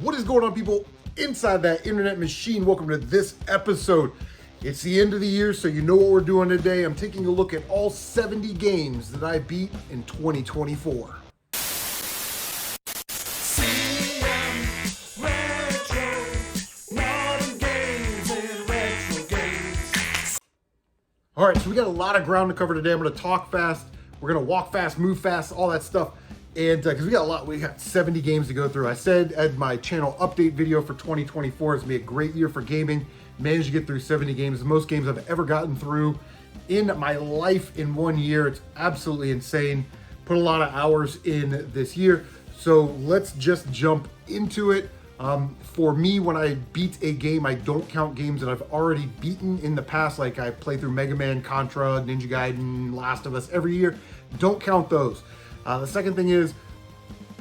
What is going on, people inside that internet machine? Welcome to this episode. It's the end of the year, so you know what we're doing today. I'm taking a look at all 70 games that I beat in 2024. All right, so we got a lot of ground to cover today. I'm going to talk fast. We're going to walk fast, move fast, all that stuff. And because we got 70 games to go through. I said at my channel update video for 2024, it's going to be a great year for gaming. Managed to get through 70 games, the most games I've ever gotten through in my life in 1 year. It's absolutely insane. Put a lot of hours in this year. So let's just jump into it. For me, when I beat a game, I don't count games that I've already beaten in the past. Like I play through Mega Man, Contra, Ninja Gaiden, Last of Us every year. Don't count those. The second thing is,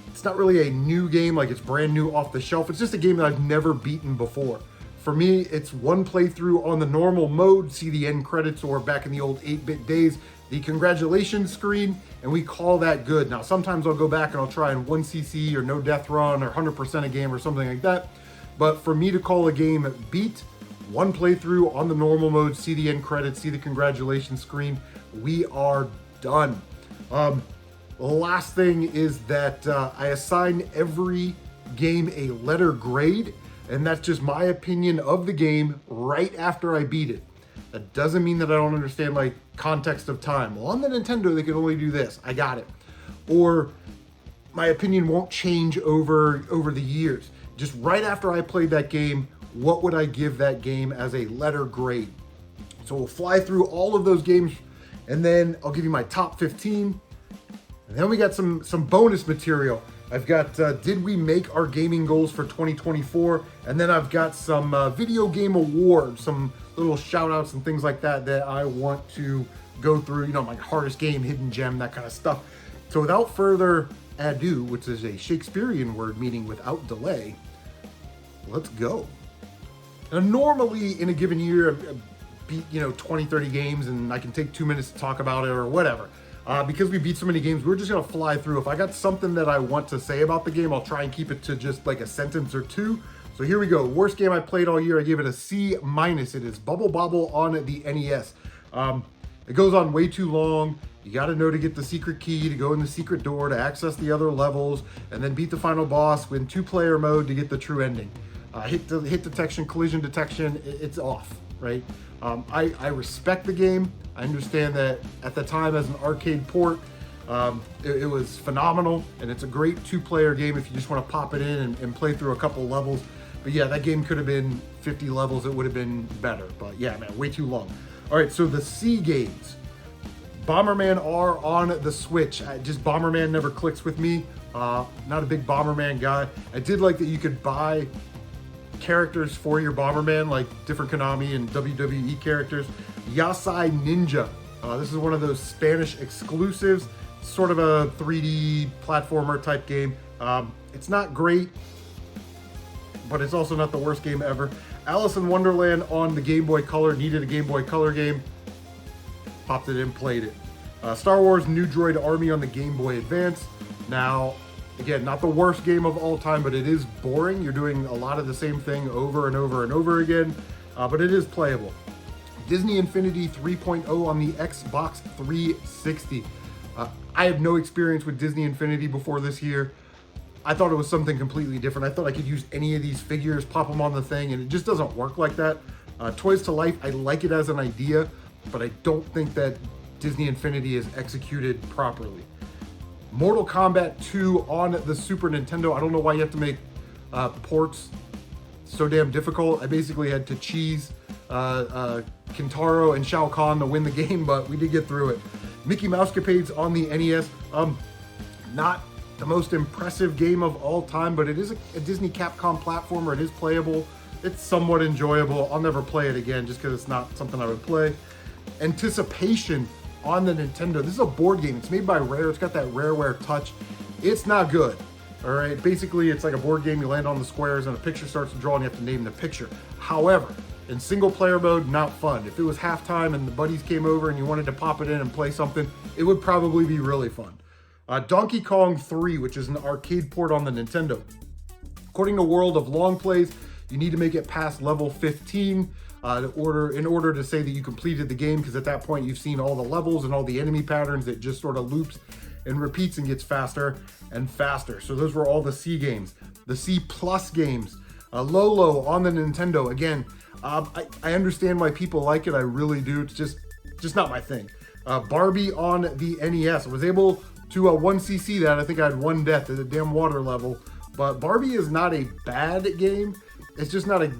it's not really a new game, like it's brand new off the shelf. It's just a game that I've never beaten before. For me, it's one playthrough on the normal mode, see the end credits, or back in the old 8-bit days, the congratulations screen, and we call that good. Now, sometimes I'll go back and I'll try in 1cc or no death run or 100% a game or something like that. But for me to call a game beat, one playthrough on the normal mode, see the end credits, see the congratulations screen, we are done. The last thing is that I assign every game a letter grade, and that's just my opinion of the game right after I beat it. That doesn't mean that I don't understand like context of time. Well, on the Nintendo, they can only do this. I got it. Or my opinion won't change over the years. Just right after I played that game, what would I give that game as a letter grade? So we'll fly through all of those games, and then I'll give you my top 15. And then we got some bonus material. I've got, did we make our gaming goals for 2024? And then I've got some video game awards, some little shout outs and things like that that I want to go through, you know, my hardest game, hidden gem, that kind of stuff. So without further ado, which is a Shakespearean word meaning without delay, let's go. Now, normally in a given year, I beat, 20, 30 games, and I can take 2 minutes to talk about it or whatever. Because we beat so many games, we're just gonna fly through. If I got something that I want to say about the game, I'll try and keep it to just like a sentence or two. So here we go. Worst game I played all year, I gave it a C-. It is Bubble Bobble on the NES. It goes on way too long. You gotta know to get the secret key, to go in the secret door, to access the other levels, and then beat the final boss in 2-player mode to get the true ending. Hit detection, collision detection, it's off, right? I respect the game. I understand that at the time as an arcade port, it was phenomenal, and it's a great 2-player game if you just want to pop it in and play through a couple levels. But yeah, that game could have been 50 levels. It would have been better. But yeah, man, way too long. All right, so the C games. Bomberman R on the Switch. Bomberman never clicks with me. Not a big Bomberman guy. I did like that you could buy characters for your Bomberman, like different Konami and WWE characters. Yasai Ninja. This is one of those Spanish exclusives, sort of a 3D platformer type game. It's not great, but it's also not the worst game ever. Alice in Wonderland on the Game Boy Color. Needed a Game Boy Color game. Popped it in, played it. Star Wars New Droid Army on the Game Boy Advance. Now, again, not the worst game of all time, but it is boring. You're doing a lot of the same thing over and over and over again, but it is playable. Disney Infinity 3.0 on the Xbox 360. I have no experience with Disney Infinity before this year. I thought it was something completely different. I thought I could use any of these figures, pop them on the thing, and it just doesn't work like that. Toys to Life, I like it as an idea, but I don't think that Disney Infinity is executed properly. Mortal Kombat 2 on the Super Nintendo. I don't know why you have to make ports so damn difficult. I basically had to cheese Kintaro and Shao Kahn to win the game, but we did get through it. Mickey Mouse Capades on the NES. Not the most impressive game of all time, but it is a Disney Capcom platformer. It is playable. It's somewhat enjoyable. I'll never play it again just because it's not something I would play. Anticipation on the Nintendo. This is a board game. It's made by Rare. It's got that Rareware touch. It's not good. All right. Basically, it's like a board game. You land on the squares and a picture starts to draw and you have to name the picture. However, in single player mode, not fun. If it was halftime and the buddies came over and you wanted to pop it in and play something, it would probably be really fun. Donkey Kong 3, which is an arcade port on the Nintendo. According to World of Long Plays, you need to make it past level 15 in order to say that you completed the game, because at that point you've seen all the levels and all the enemy patterns. It just sort of loops and repeats and gets faster and faster. So those were all the C games. The C plus games. Lolo on the Nintendo. Again, I understand why people like it. I really do. It's just not my thing. Barbie on the NES. I was able to 1cc that. I think I had 1 death at the damn water level. But Barbie is not a bad game. It's just not a...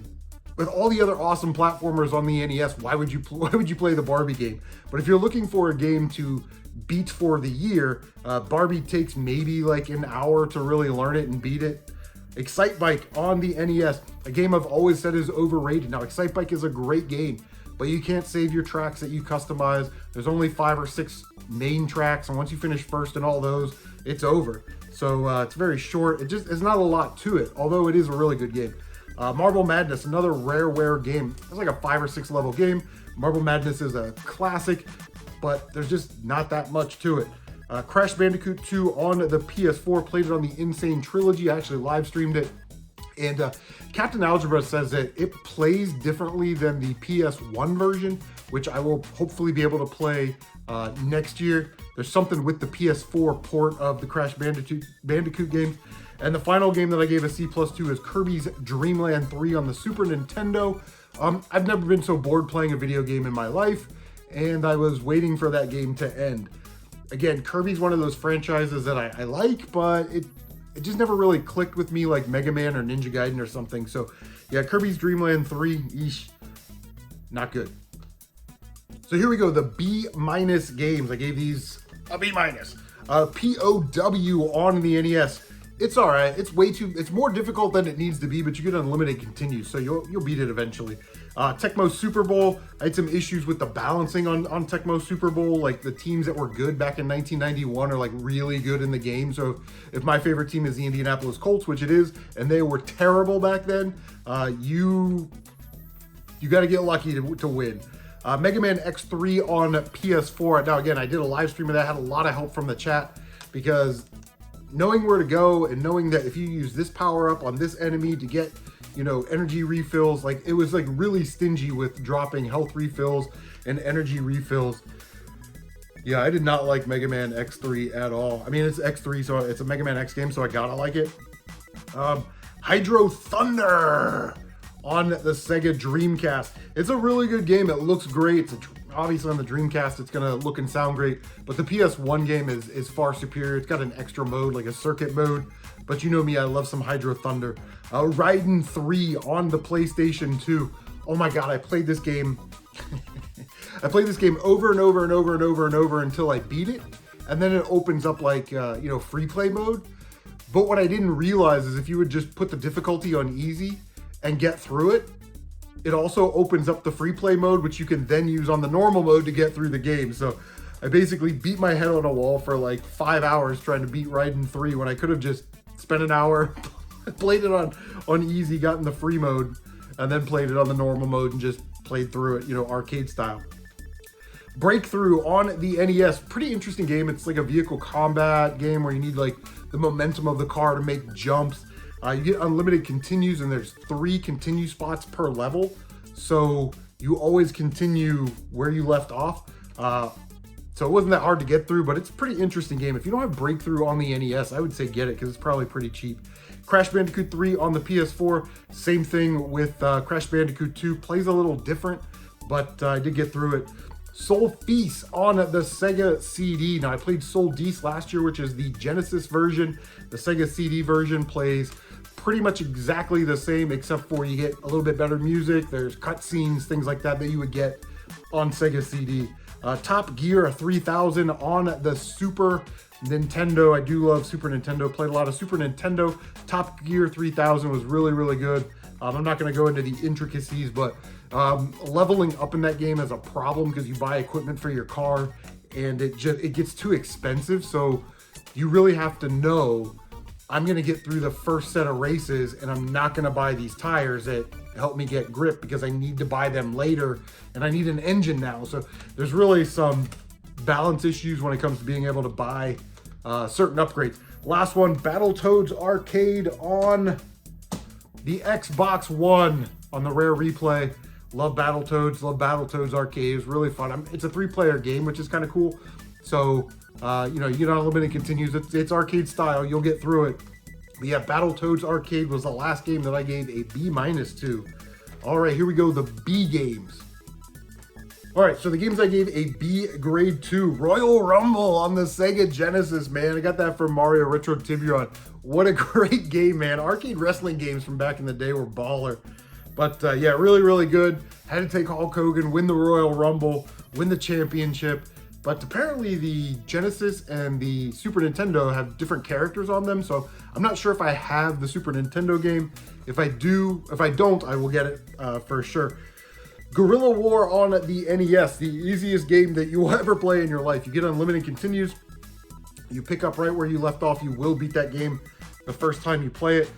With all the other awesome platformers on the NES, why would you play the Barbie game? But if you're looking for a game to beat for the year, Barbie takes maybe like an hour to really learn it and beat it. Excite Bike on the NES, a game I've always said is overrated. Now, Excite Bike is a great game, but you can't save your tracks that you customize. There's only 5 or 6 main tracks, and once you finish first in all those, it's over. So it's very short. It's not a lot to it, although it is a really good game. Marble Madness, another rareware game. It's like a 5 or 6 level game. Marble Madness is a classic, but there's just not that much to it. Crash Bandicoot 2 on the PS4, played it on the Insane Trilogy. I actually live streamed it. And Captain Algebra says that it plays differently than the PS1 version, which I will hopefully be able to play next year. There's something with the PS4 port of the Crash Bandicoot game. And the final game that I gave a C+2 is Kirby's Dream Land 3 on the Super Nintendo. I've never been so bored playing a video game in my life, and I was waiting for that game to end. Again, Kirby's one of those franchises that I like, but it just never really clicked with me like Mega Man or Ninja Gaiden or something. So yeah, Kirby's Dream Land 3, eesh, not good. So here we go, the B- games. I gave these a B-. POW on the NES. It's all right. It's more difficult than it needs to be, but you get unlimited continues, so you'll beat it eventually. Tecmo Super Bowl. I had some issues with the balancing on Tecmo Super Bowl. Like the teams that were good back in 1991 are like really good in the game. So if my favorite team is the Indianapolis Colts, which it is, and they were terrible back then, you got to get lucky to win. Mega Man X3 on PS4. Now again, I did a live stream of that. Had a lot of help from the chat, because knowing where to go and knowing that if you use this power up on this enemy to get, energy refills, like it was like really stingy with dropping health refills and energy refills. Yeah, I did not like Mega Man X3 at all. I mean, it's X3, so it's a Mega Man X game, so I gotta like it. Hydro Thunder on the Sega Dreamcast. It's a really good game. It looks great. Obviously on the Dreamcast, it's gonna look and sound great, but the PS1 game is far superior. It's got an extra mode, like a circuit mode, but you know me, I love some Hydro Thunder. Raiden 3 on the PlayStation 2. Oh my God, I played this game. I played this game over and over and over and over and over until I beat it, and then it opens up like, free play mode. But what I didn't realize is if you would just put the difficulty on easy and get through it, it also opens up the free play mode, which you can then use on the normal mode to get through the game. So I basically beat my head on a wall for like 5 hours trying to beat Raiden 3 when I could have just spent an hour, played it on easy, got in the free mode, and then played it on the normal mode and just played through it, arcade style. Breakthrough on the NES, pretty interesting game. It's like a vehicle combat game where you need like the momentum of the car to make jumps. You get unlimited continues, and there's 3 continue spots per level. So you always continue where you left off. So it wasn't that hard to get through, but it's a pretty interesting game. If you don't have Breakthrough on the NES, I would say get it because it's probably pretty cheap. Crash Bandicoot 3 on the PS4, same thing with Crash Bandicoot 2. Plays a little different, but I did get through it. Soul Feast on the Sega CD. Now I played Soul Deast last year, which is the Genesis version. The Sega CD version plays pretty much exactly the same, except for you get a little bit better music. There's cutscenes, things like that you would get on Sega CD. Top Gear 3000 on the Super Nintendo. I do love Super Nintendo. Played a lot of Super Nintendo. Top Gear 3000 was really, really good. I'm not going to go into the intricacies, but leveling up in that game is a problem because you buy equipment for your car and it gets too expensive. So you really have to know, I'm going to get through the first set of races and I'm not going to buy these tires that help me get grip because I need to buy them later and I need an engine now. So there's really some balance issues when it comes to being able to buy certain upgrades. Last one, Battletoads Arcade on The Xbox One on the rare replay. Love Battletoads. Love Battletoads Arcade. It's really fun. It's a 3-player game, which is kind of cool. So, you know, you get unlimited continues. It's arcade style. You'll get through it. But yeah, Battletoads Arcade was the last game that I gave a B- to. All right, here we go. The B games. All right, so the games I gave a B grade 2. Royal Rumble on the Sega Genesis, man. I got that from Mario Retro Tiburon. What a great game, man. Arcade wrestling games from back in the day were baller. But yeah, really, really good. Had to take Hulk Hogan, win the Royal Rumble, win the championship. But apparently the Genesis and the Super Nintendo have different characters on them. So I'm not sure if I have the Super Nintendo game. If I don't, I will get it for sure. Guerrilla War on the NES, the easiest game that you will ever play in your life. You get unlimited continues. You pick up right where you left off. You will beat that game the first time you play it.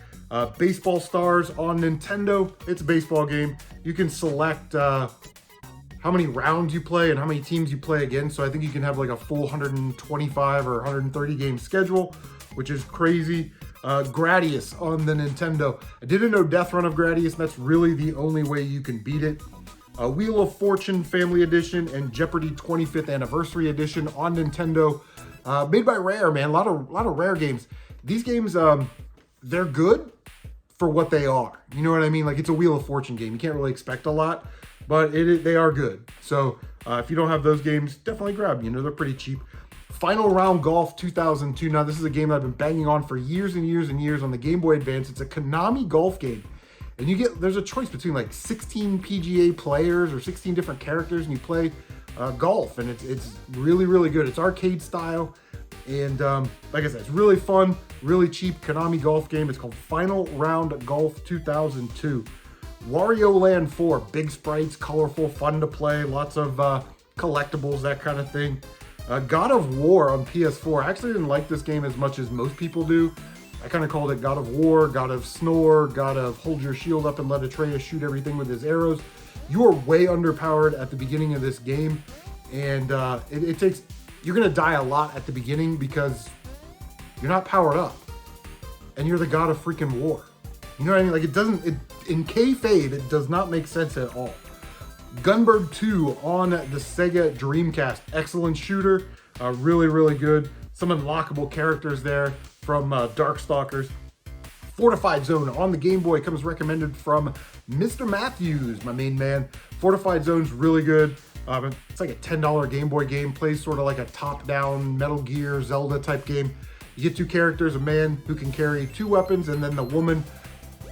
Baseball Stars on Nintendo. It's a baseball game. You can select how many rounds you play and how many teams you play against. So I think you can have like a full 125 or 130 game schedule, which is crazy. Gradius on the Nintendo. I didn't know Death Run of Gradius, and that's really the only way you can beat it. Wheel of Fortune Family Edition and Jeopardy 25th Anniversary Edition on Nintendo. Made by Rare, man. A lot of Rare games. These games, they're good for what they are. You know what I mean? Like, it's a Wheel of Fortune game. You can't really expect a lot, but they are good. So if you don't have those games, definitely grab them. You know, they're pretty cheap. Final Round Golf 2002. Now, this is a game that I've been banging on for years and years and years on the Game Boy Advance. It's a Konami golf game. And there's a choice between like 16 PGA players or 16 different characters, and you play golf, and it's really, really good. It's arcade style, and like I said, it's really fun, really cheap Konami golf game. It's called Final Round Golf 2002. Wario Land 4, big sprites, colorful, fun to play, lots of collectibles, that kind of thing. God of War on PS4. I actually didn't like this game as much as most people do. I kind of called it God of War, God of Snore, God of Hold Your Shield Up and Let Atreus shoot everything with his arrows. You are way underpowered at the beginning of this game, and you're gonna die a lot at the beginning because you're not powered up, and you're the God of freaking War. You know what I mean? Like, in kayfabe, it does not make sense at all. Gunbird 2 on the Sega Dreamcast. Excellent shooter, really, really good. Some unlockable characters there from Darkstalkers. Fortified Zone on the Game Boy comes recommended from MrMatthews, my main man. Fortified Zone's really good. It's like a $10 Game Boy game. Plays sort of like a top-down Metal Gear, Zelda type game. You get two characters, a man who can carry 2 weapons, and then the woman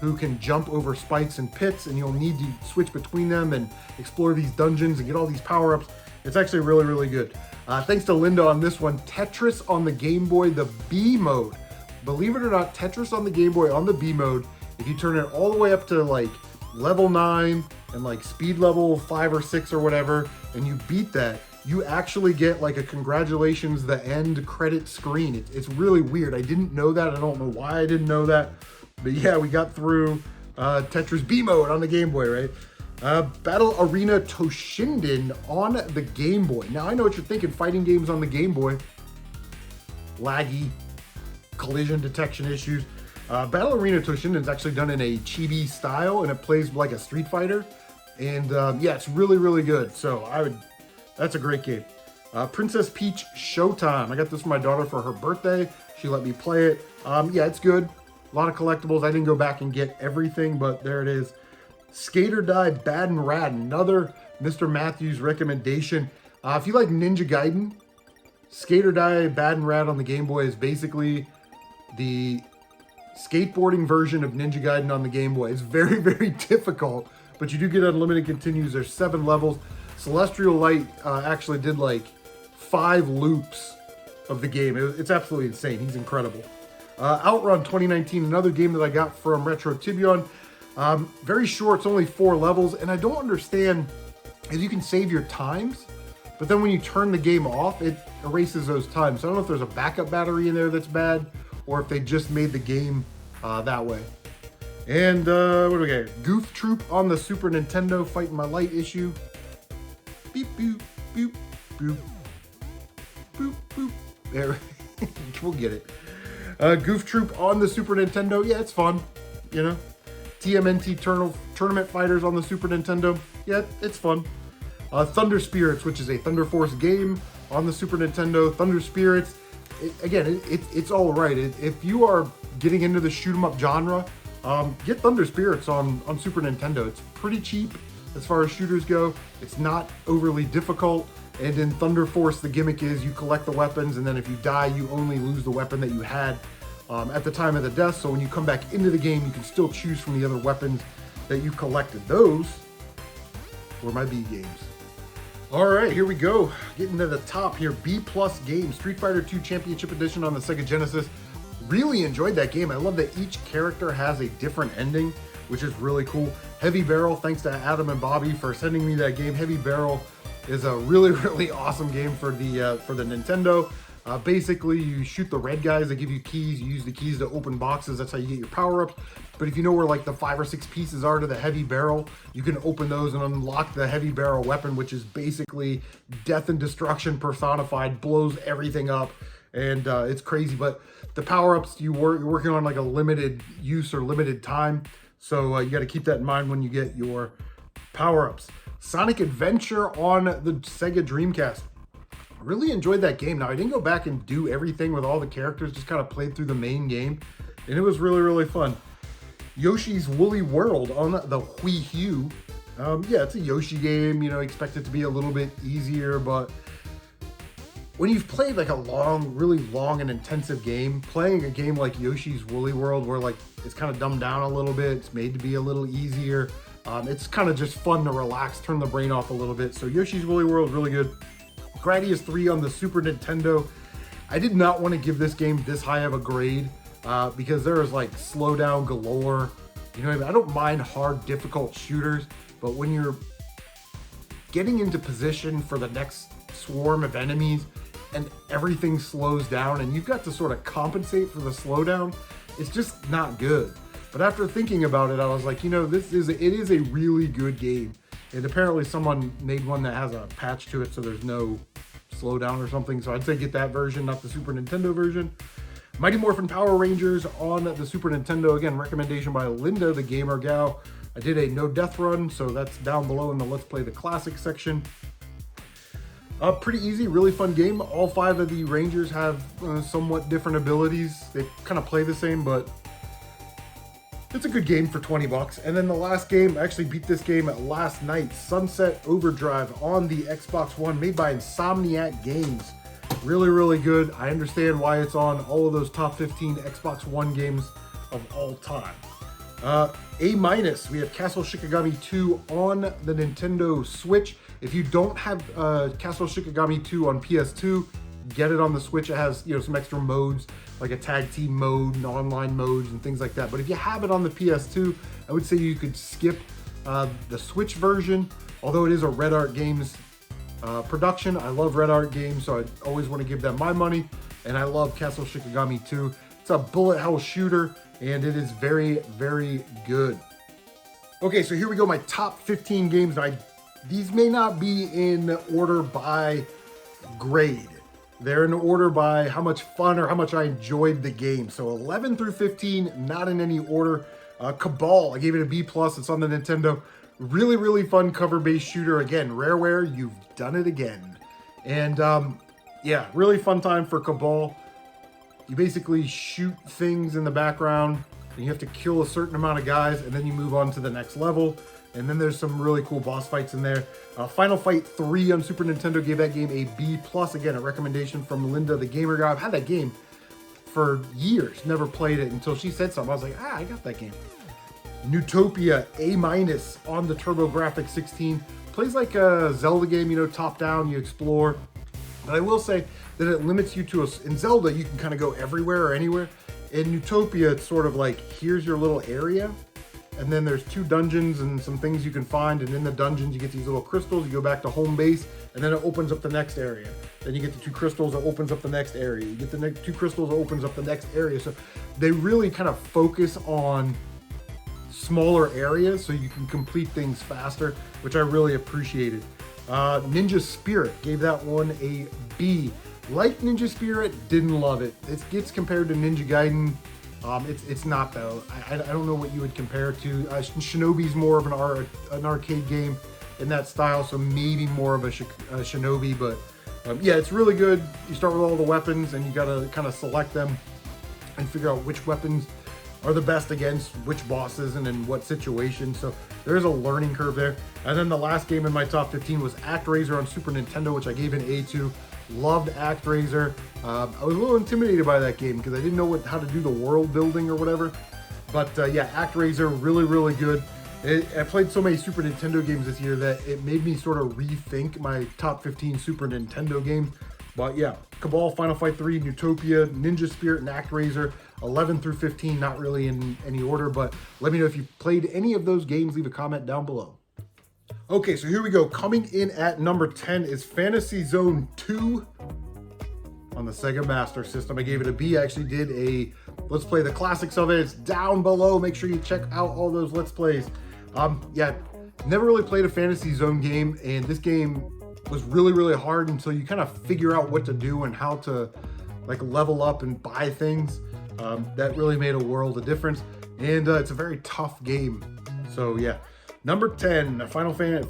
who can jump over spikes and pits, and you'll need to switch between them and explore these dungeons and get all these power-ups. It's actually really, really good. Thanks to Linda on this one. Tetris on the Game Boy, the B mode. Believe it or not, Tetris on the Game Boy on the B mode, if you turn it all the way up to like level 9 and like speed level 5 or 6 or whatever, and you beat that, you actually get like a congratulations, the end credit screen. It's really weird. I didn't know that. I don't know why I didn't know that. But yeah, we got through Tetris B mode on the Game Boy, right? Battle Arena Toshinden on the Game Boy. Now, I know what you're thinking. Fighting games on the Game Boy. Laggy. Collision detection issues. Battle Arena Toshinden is actually done in a chibi style, and it plays like a Street Fighter. And yeah, it's really, really good. So that's a great game. Princess Peach Showtime. I got this for my daughter for her birthday. She let me play it. Yeah, it's good. A lot of collectibles. I didn't go back and get everything, but there it is. Skate or Die Bad and Rad, another MrMatthews recommendation. If you like Ninja Gaiden, Skate or Die Bad and Rad on the Game Boy is basically the skateboarding version of Ninja Gaiden on the Game Boy. It's very, very difficult, but you do get unlimited continues. There's 7 levels. Celestial Light actually did like 5 loops of the game. It's absolutely insane. He's incredible. Outrun 2019, another game that I got from Retro Tiburon. Very short, it's only 4 levels, and I don't understand if you can save your times, but then when you turn the game off, it erases those times. So I don't know if there's a backup battery in there that's bad, or if they just made the game that way. And what do we got? Goof Troop on the Super Nintendo, fighting my light issue. Beep, boop, boop, boop, boop, boop. There, we'll get it. Goof Troop on the Super Nintendo. Yeah, it's fun, you know. TMNT Tournament Fighters on the Super Nintendo. Yeah, it's fun. Thunder Spirits, which is a Thunder Force game on the Super Nintendo. Thunder Spirits, it's all right. If you are getting into the shoot 'em up genre, get Thunder Spirits on Super Nintendo. It's pretty cheap as far as shooters go. It's not overly difficult. And in Thunder Force, the gimmick is you collect the weapons, and then if you die, you only lose the weapon that you had at the time of the death. So when you come back into the game, you can still choose from the other weapons that you collected. Those were my B games. All right, here we go. Getting to the top here. B+ game, Street Fighter 2 Championship Edition on the Sega Genesis. Really enjoyed that game. I love that each character has a different ending, which is really cool. Heavy Barrel, thanks to Adam and Bobby for sending me that game. Heavy Barrel is a really awesome game for the Nintendo. Basically, you shoot the red guys, they give you keys, you use the keys to open boxes, that's how you get your power-ups. But if you know where like the 5 or 6 pieces are to the Heavy Barrel, you can open those and unlock the Heavy Barrel weapon, which is basically death and destruction personified, blows everything up, and it's crazy. But the power-ups, you're working on like a limited use or limited time, so you got to keep that in mind when you get your power-ups. Sonic Adventure on the Sega Dreamcast. Really enjoyed that game. Now, I didn't go back and do everything with all the characters, just kind of played through the main game, and it was really fun. Yoshi's Woolly World on the Wii U. Yeah, it's a Yoshi game, you know, expect it to be a little bit easier, but when you've played like a really long and intensive game, playing a game like Yoshi's Woolly World, where like it's kind of dumbed down a little bit, it's made to be a little easier. It's kind of just fun to relax, turn the brain off a little bit. So Yoshi's Woolly World is really good. Gradius 3 on the Super Nintendo. I did not want to give this game this high of a grade because there is like slowdown galore. You know what I mean? I don't mind hard, difficult shooters, but when you're getting into position for the next swarm of enemies and everything slows down and you've got to sort of compensate for the slowdown, it's just not good. But after thinking about it, I was like, you know, it is a really good game. And apparently someone made one that has a patch to it so there's no slowdown or something. So I'd say get that version, not the Super Nintendo version. Mighty Morphin Power Rangers on the Super Nintendo. Again, recommendation by Linda, the gamer gal. I did a no death run, so that's down below in the Let's Play the Classic section. Pretty easy, really fun game. All 5 of the Rangers have somewhat different abilities. They kind of play the same, but it's a good game for 20 bucks. And then the last game, I actually beat this game last night, Sunset Overdrive on the Xbox One, made by Insomniac Games. Really good. I understand why it's on all of those top 15 Xbox One games of all time. A-, we have Castle Shikigami 2 on the Nintendo Switch. If you don't have Castle Shikigami 2 on PS2, get it on the Switch. It has, you know, some extra modes, like a tag team mode and online modes and things like that. But if you have it on the PS2, I would say you could skip the Switch version, although it is a Red Art Games production. I love Red Art Games, so I always want to give them my money, and I love Castle Shikigami 2. It's a bullet hell shooter, and it is very good. Okay, so here we go, my top 15 games. These may not be in order by grade. They're in order by how much fun or how much I enjoyed the game. So 11 through 15, not in any order. Cabal, I gave it a B+. It's on the Nintendo. Really fun cover-based shooter. Again, Rareware, you've done it again. And yeah, really fun time for Cabal. You basically shoot things in the background, and you have to kill a certain amount of guys, and then you move on to the next level. And then there's some really cool boss fights in there. Final Fight 3 on Super Nintendo gave that game a B+. Again, a recommendation from Linda, the gamer guy. I've had that game for years, never played it until she said something. I was like, I got that game. Newtopia, A- on the TurboGrafx 16. Plays like a Zelda game, you know, top down, you explore. But I will say that it limits you to in Zelda, you can kind of go everywhere or anywhere. In Newtopia, it's sort of like, here's your little area. And then there's 2 dungeons and some things you can find. And in the dungeons, you get these little crystals. You go back to home base, and then it opens up the next area. Then you get the 2 crystals, it opens up the next area. You get the 2 crystals, it opens up the next area. So they really kind of focus on smaller areas so you can complete things faster, which I really appreciated. Ninja Spirit, gave that one a B. Like Ninja Spirit, didn't love it. It gets compared to Ninja Gaiden. It's not though. I don't know what you would compare it to. Shinobi's more of an arcade game in that style, so maybe more of a Shinobi, but yeah, it's really good. You start with all the weapons and you gotta kind of select them and figure out which weapons are the best against which bosses and in what situation. So there's a learning curve there. And then the last game in my top 15 was ActRaiser on Super Nintendo, which I gave an A to. Loved ActRaiser. I was a little intimidated by that game because I didn't know how to do the world building or whatever. But yeah, ActRaiser, really, really good. I played so many Super Nintendo games this year that it made me sort of rethink my top 15 Super Nintendo games. But yeah, Cabal, Final Fight 3, Utopia, Ninja Spirit, and ActRaiser, 11 through 15, not really in any order, but let me know if you've played any of those games. Leave a comment down below. Okay, so here we go. Coming in at number 10 is Fantasy Zone 2 on the Sega Master System. I gave it a B. I actually did a Let's Play the classics of it. It's down below. Make sure you check out all those Let's Plays. Yeah, never really played a Fantasy Zone game, and this game was really, really hard until you kind of figure out what to do and how to like level up and buy things. That really made a world of difference, and it's a very tough game. So yeah, number 10, Fantasy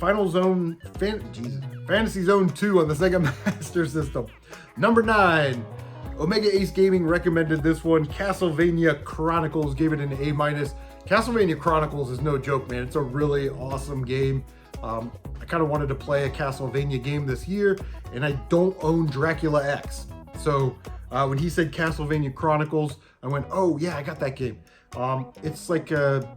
Zone 2 on the Sega Master System. Number 9, Omega Ace Gaming recommended this one. Castlevania Chronicles, gave it an A-. Castlevania Chronicles is no joke, man. It's a really awesome game. I kind of wanted to play a Castlevania game this year, and I don't own Dracula X. So when he said Castlevania Chronicles, I went, oh yeah, I got that game. It's like a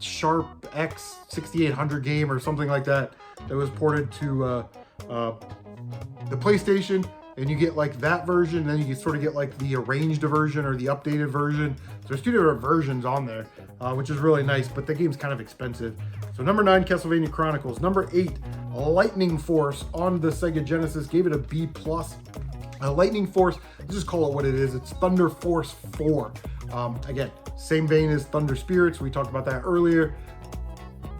Sharp X 6800 game or something like that was ported to the PlayStation, and you get like that version, and then you can sort of get like the arranged version or the updated version. So there's two different versions on there, which is really nice, but the game's kind of expensive. So number 9, Castlevania Chronicles. Number 8, Lightning Force on the Sega Genesis, gave it a B+. Lightning Force, let's just call it what it is. It's Thunder Force 4. Again, same vein as Thunder Spirits. We talked about that earlier.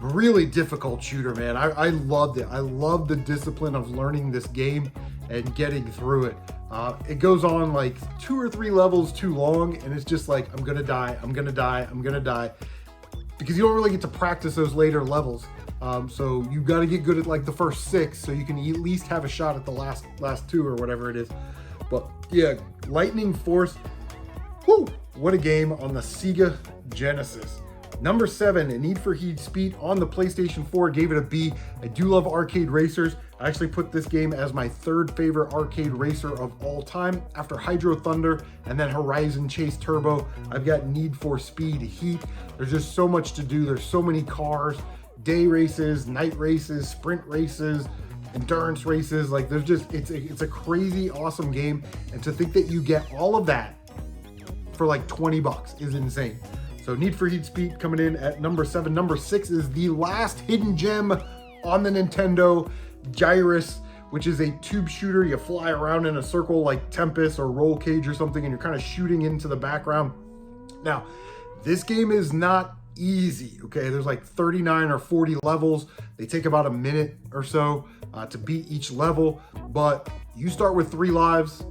Really difficult shooter, man. I loved it. I loved the discipline of learning this game and getting through it. It goes on like 2 or 3 levels too long, and it's just like, I'm gonna die, I'm gonna die, I'm gonna die. Because you don't really get to practice those later levels. So you got to get good at like the first 6 so you can at least have a shot at the last 2 or whatever it is. But yeah, Lightning Force, whoo, what a game on the Sega Genesis. Number 7, Need for Speed on the PlayStation 4, gave it a B. I do love arcade racers. I actually put this game as my 3rd favorite arcade racer of all time. After Hydro Thunder and then Horizon Chase Turbo, I've got Need for Speed Heat. There's just so much to do. There's so many cars, day races, night races, sprint races, endurance races. Like there's just, it's a crazy awesome game. And to think that you get all of that for like 20 bucks is insane. So Need for Speed coming in at number 7. Number 6 is the last hidden gem on the Nintendo, Gyrus, which is a tube shooter. You fly around in a circle like Tempest or Roll Cage or something, and you're kind of shooting into the background. Now, this game is not easy, okay? There's like 39 or 40 levels. They take about a minute or so to beat each level, but you start with 3 lives.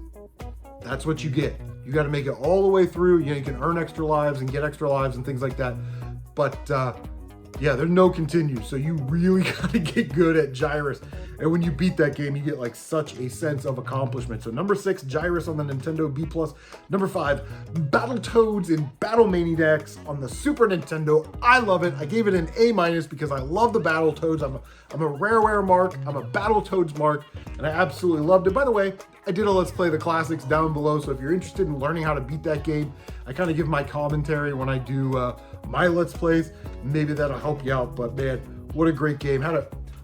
That's what you get. You got to make it all the way through. You know, you can earn extra lives and get extra lives and things like that. But yeah, there's no continue. So you really got to get good at Gyrus. And when you beat that game, you get like such a sense of accomplishment. So number 6, Gyrus on the Nintendo, B+. Number 5, Battletoads and Battle Maniacs on the Super Nintendo. I love it. I gave it an A- because I love the Battletoads. I'm a Rareware mark. I'm a Battletoads mark, and I absolutely loved it. By the way, I did a Let's Play the Classics down below, so if you're interested in learning how to beat that game, I kind of give my commentary when I do my Let's Plays. Maybe that'll help you out, but man, what a great game.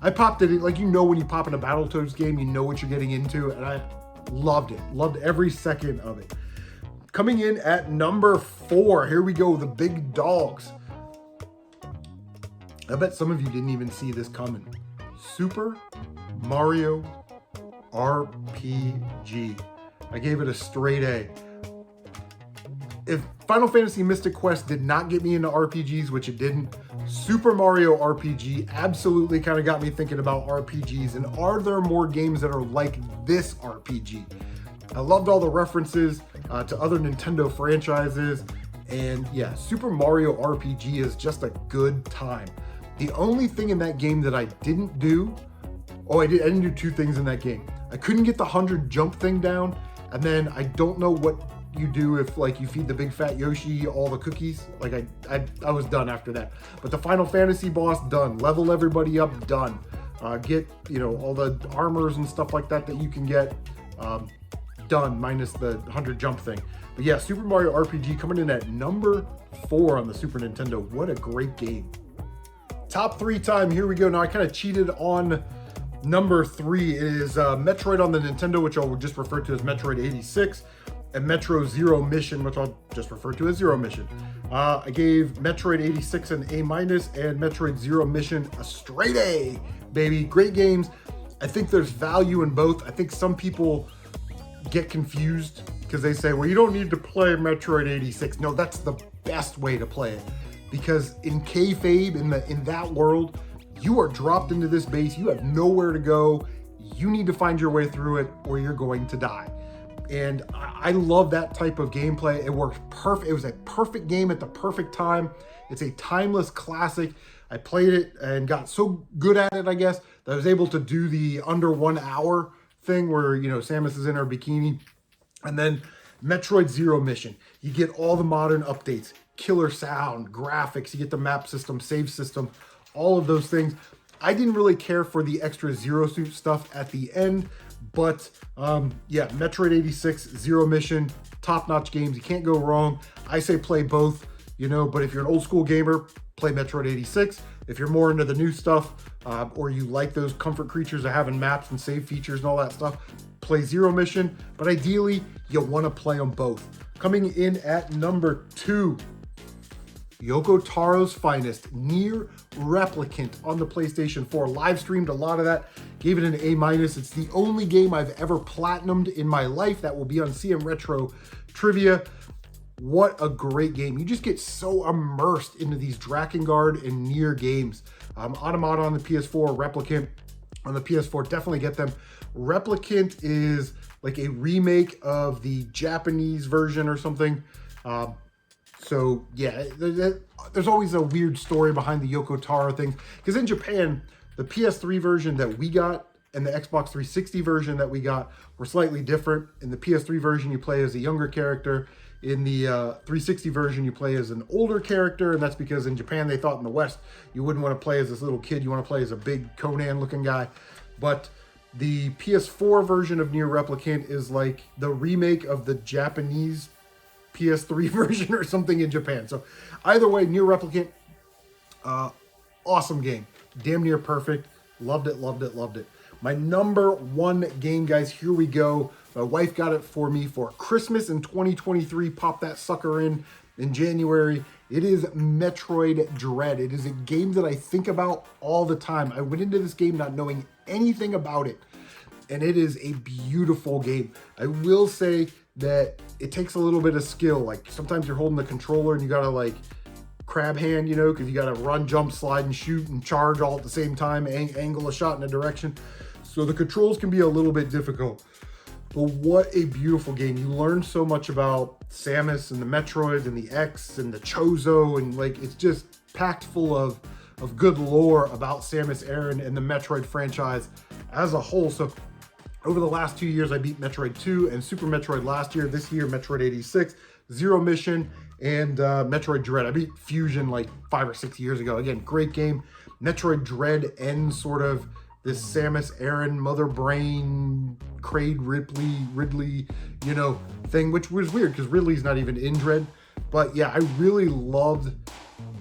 I popped it in, like, you know, when you pop in a Battletoads game, you know what you're getting into, and I loved it. Loved every second of it. Coming in at number 4, here we go, the big dogs. I bet some of you didn't even see this coming. Super Mario RPG. I gave it a straight A. If Final Fantasy Mystic Quest did not get me into RPGs, which it didn't, Super Mario RPG absolutely kind of got me thinking about RPGs, and are there more games that are like this RPG? I loved all the references to other Nintendo franchises. And yeah, Super Mario RPG is just a good time. The only thing in that game that I didn't do, I didn't do two things in that game. I couldn't get the 100 jump thing down, and then I don't know what you do if like you feed the big fat Yoshi all the cookies. Like I was done after that. But the Final Fantasy boss, done. Level everybody up, done. Get, you know, all the armors and stuff like that you can get, done, minus the 100 jump thing. But yeah, Super Mario RPG coming in at number 4 on the Super Nintendo. What a great game. Top 3 time, here we go. Now I kind of cheated on number 3. It is Metroid on the Nintendo, which I'll just refer to as Metroid 86, and Metro Zero Mission, which I'll just refer to as Zero Mission. I gave Metroid 86 an A-, and Metroid Zero Mission a straight A, baby. Great games. I think there's value in both. I think some people get confused because they say, well, you don't need to play Metroid 86. No, that's the best way to play it, because in kayfabe, in that world, you are dropped into this base. You have nowhere to go. You need to find your way through it or you're going to die. And I love that type of gameplay. It worked perfect. It was a perfect game at the perfect time. It's a timeless classic. I played it and got so good at it, I guess, that I was able to do the under 1 hour thing where, you know, Samus is in her bikini. And then Metroid Zero Mission. You get all the modern updates, killer sound, graphics, you get the map system, save system, all of those things. I didn't really care for the extra Zero Suit stuff at the end, but yeah, Metroid 86, Zero Mission, top-notch games. You can't go wrong. I say play both, you know, but if you're an old school gamer, play Metroid 86. If you're more into the new stuff, or you like those comfort creatures of having maps and save features and all that stuff, play Zero Mission. But ideally, you want to play them both. Coming in at number 2, Yoko Taro's Finest, Nier Replicant on the PlayStation 4. Live streamed a lot of that, gave it an A-. It's the only game I've ever platinumed in my life. That will be on CM Retro Trivia. What a great game. You just get so immersed into these Drakengard and Nier games. Automata on the PS4, Replicant on the PS4, definitely get them. Replicant is like a remake of the Japanese version or something. So yeah, there's always a weird story behind the Yoko Taro thing. Because in Japan, the PS3 version that we got and the Xbox 360 version that we got were slightly different. In the PS3 version, you play as a younger character. In the 360 version, you play as an older character. And that's because in Japan, they thought in the West, you wouldn't want to play as this little kid. You want to play as a big Conan-looking guy. But the PS4 version of Nier Replicant is like the remake of the Japanese PS3 version or something in Japan. So either way, Nier Replicant, awesome game. Damn near perfect. Loved it, loved it, loved it. My number 1 game, guys, here we go. My wife got it for me for Christmas in 2023. Popped that sucker in January. It is Metroid Dread. It is a game that I think about all the time. I went into this game not knowing anything about it, and it is a beautiful game. I will say that it takes a little bit of skill. Like sometimes you're holding the controller and you gotta like crab hand, you know, because you gotta run, jump, slide, and shoot and charge all at the same time, angle a shot in a direction. So the controls can be a little bit difficult. But what a beautiful game. You learn so much about Samus and the Metroid and the X and the Chozo, and like it's just packed full of good lore about Samus Aran and the Metroid franchise as a whole. So over the last 2 years, I beat Metroid 2 and Super Metroid last year. This year, Metroid 86, Zero Mission, and Metroid Dread. I beat Fusion like 5 or 6 years ago. Again, great game. Metroid Dread ends sort of this Samus Aran, Mother Brain, Kraid Ridley, you know, thing, which was weird because Ridley's not even in Dread. But yeah, I really loved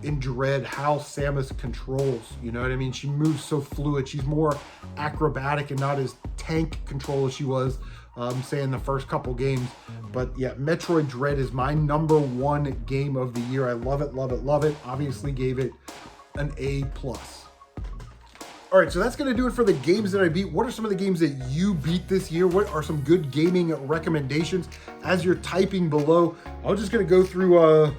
in Dread how Samus controls, you know what I mean? She moves so fluid. She's more acrobatic and not as tank control as she was, say, in the first couple games. But yeah, Metroid Dread is my number 1 game of the year. I love it, love it, love it. Obviously gave it an A+. All right, so that's going to do it for the games that I beat. What are some of the games that you beat this year? What are some good gaming recommendations? As you're typing below, I'm just going to go through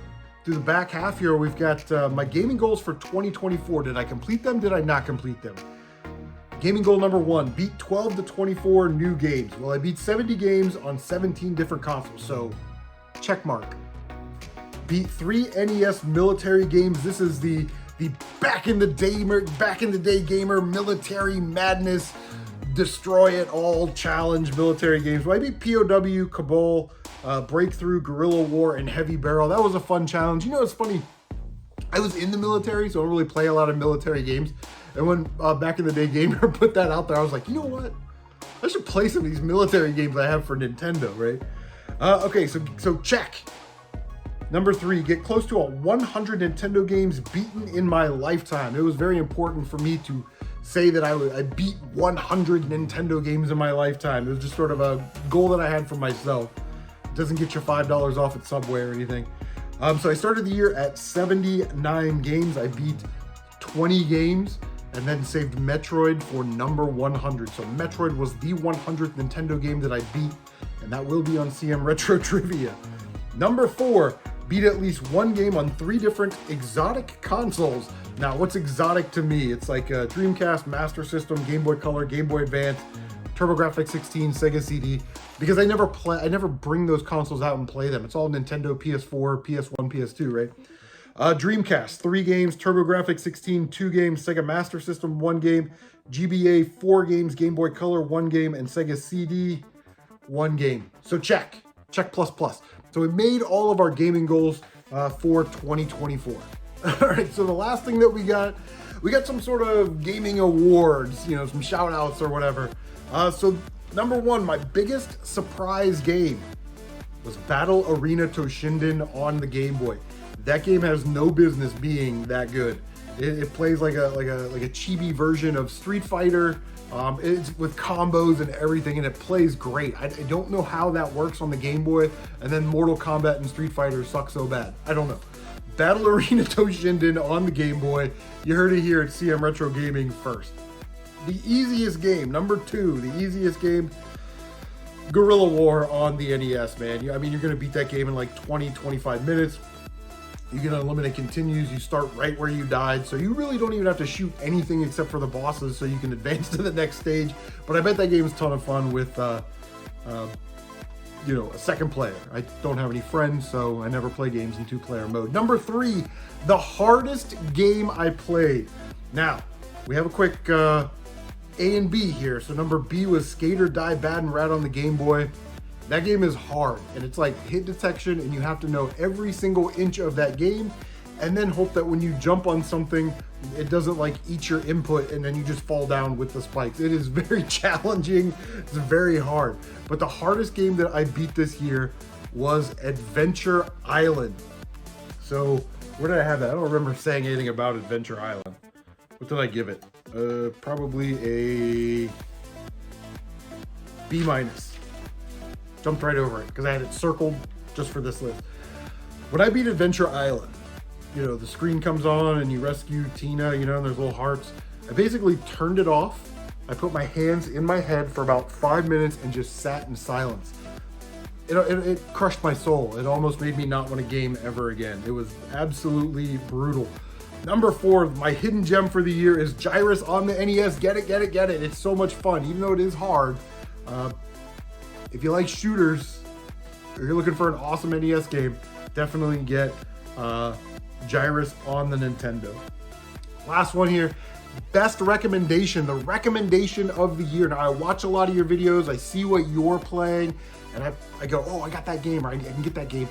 the back half here. We've got my gaming goals for 2024. Did I complete them? Did I not complete them? Gaming goal number 1, beat 12 to 24 new games. Well, I beat 70 games on 17 different consoles, so check mark. Beat 3 NES military games. This is the back in the day gamer military madness, destroy it all challenge military games. Well, I beat POW, Cabal, Breakthrough, Guerrilla War, and Heavy Barrel. That was a fun challenge. You know, it's funny. I was in the military, so I don't really play a lot of military games. And when back in the day Gamer put that out there, I was like, you know what? I should play some of these military games I have for Nintendo, right? Okay, so check. Number 3, get close to 100 Nintendo games beaten in my lifetime. It was very important for me to say that I beat 100 Nintendo games in my lifetime. It was just sort of a goal that I had for myself. It doesn't get you $5 off at Subway or anything. So I started the year at 79 games. I beat 20 games and then saved Metroid for number 100. So Metroid was the 100th Nintendo game that I beat, and that will be on CM Retro Trivia. Number 4, beat at least one game on 3 different exotic consoles. Now, what's exotic to me? It's like Dreamcast, Master System, Game Boy Color, Game Boy Advance, TurboGrafx 16, Sega CD, because I never bring those consoles out and play them. It's all Nintendo, PS4, PS1, PS2, right? Dreamcast, 3 games, TurboGrafx 16, 2 games, Sega Master System, 1 game, GBA, 4 games, Game Boy Color, 1 game, and Sega CD, 1 game. So check plus plus. So we made all of our gaming goals for 2024. All right, so the last thing that we got some sort of gaming awards, you know, some shout outs or whatever. So number 1, my biggest surprise game was Battle Arena Toshinden on the Game Boy. That game has no business being that good. It plays like a chibi version of Street Fighter. It's with combos and everything, and it plays great. I don't know how that works on the Game Boy, and then Mortal Kombat and Street Fighter suck so bad. I don't know. Battle Arena Toshinden on the Game Boy. You heard it here at CM Retro Gaming first. The easiest game, number 2, the easiest game, Guerrilla War on the NES, man. I mean, you're going to beat that game in like 20, 25 minutes. You can eliminate continues. You start right where you died. So you really don't even have to shoot anything except for the bosses so you can advance to the next stage. But I bet that game is a ton of fun with, you know, a second player. I don't have any friends, so I never play games in 2-player mode. Number 3, the hardest game I played. Now, we have a quick A and B here. So number B was Skate or Die Bad and Rad on the Game Boy. That game is hard, and it's like hit detection, and you have to know every single inch of that game, and then hope that when you jump on something, it doesn't like eat your input, and then you just fall down with the spikes. It is very challenging. It's very hard. But the hardest game that I beat this year was Adventure Island. So where did I have that? I don't remember saying anything about Adventure Island. What did I give it? Probably a B-. Jumped right over it because I had it circled just for this list. When I beat Adventure Island, you know, the screen comes on and you rescue Tina, you know, and there's little hearts. I basically turned it off. I put my hands in my head for about 5 minutes and just sat in silence. It crushed my soul. It almost made me not want to game ever again. It was absolutely brutal. Number 4, my hidden gem for the year is Gyrus on the NES. Get it, get it, get it. It's so much fun, even though it is hard. If you like shooters, or you're looking for an awesome NES game, definitely get Gyrus on the Nintendo. Last one here, best recommendation, the recommendation of the year. Now, I watch a lot of your videos, I see what you're playing, and I go, oh, I got that game, or I can get that game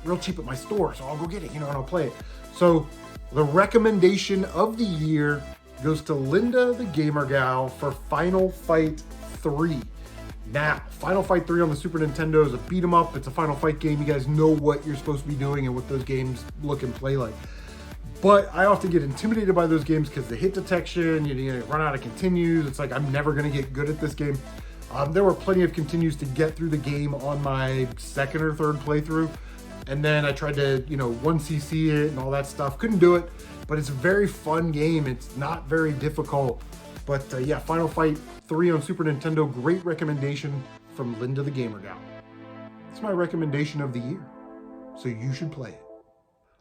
real cheap at my store, so I'll go get it, you know, and I'll play it. So the recommendation of the year goes to Linda the Gamer Gal for Final Fight 3. Now, Final Fight 3 on the Super Nintendo is a beat 'em up. It's a Final Fight game. You guys know what you're supposed to be doing and what those games look and play like. But I often get intimidated by those games because the hit detection, you run out of continues. It's like, I'm never going to get good at this game. There were plenty of continues to get through the game on my 2nd or 3rd playthrough. And then I tried to, 1cc it and all that stuff. Couldn't do it, but it's a very fun game. It's not very difficult. But yeah, Final Fight 3 on Super Nintendo, great recommendation from Linda the Gamer Gal. It's my recommendation of the year, so you should play it.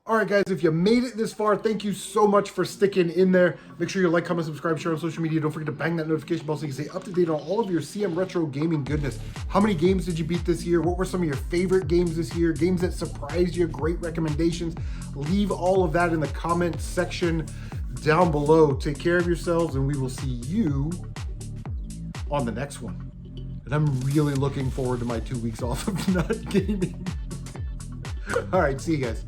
All right, guys, if you made it this far, thank you so much for sticking in there. Make sure you like, comment, subscribe, share on social media. Don't forget to bang that notification bell so you can stay up to date on all of your CM Retro gaming goodness. How many games did you beat this year? What were some of your favorite games this year? Games that surprised you, great recommendations. Leave all of that in the comment section down below. Take care of yourselves, and we will see you on the next one. And I'm really looking forward to my 2 weeks off of not gaming. All right, see you guys.